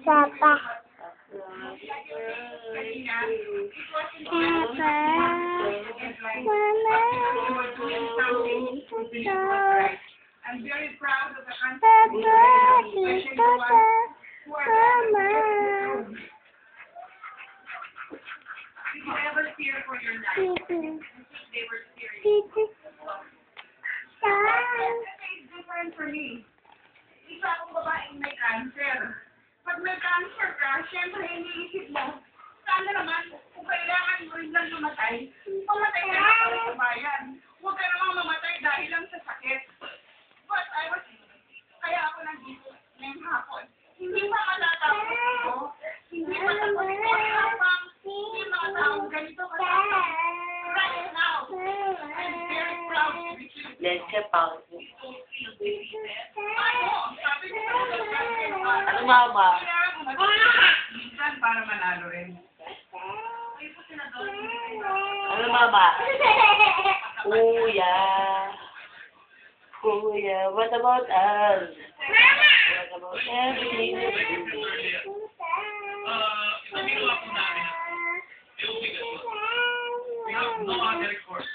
Papa. I'm very proud of the country. Especially the ones who are Did you ever fear for your life? They were serious. It's different for me. Isa akong babaeng may cancer. Pag may cancer ka, syempre iniisip mo, sana naman, kung kailangan mo rin lang mamatay, mamatay ka na para sa bayan. Huwag ka namang mamatay dahil lang sa sakit. But kaya ako nandito ngayong hapon. Hindi pa matatapos ito. Hindi pa tapos ito habang hindi mga taong ganito kasama. Right now, I'm very proud to be you. Let's get out. Ano, Mama? Minsan para manalo rin. Ano, Mama? Kuya. Kuya, what about us? What about everything? Ito ginawa po namin. We have no other course.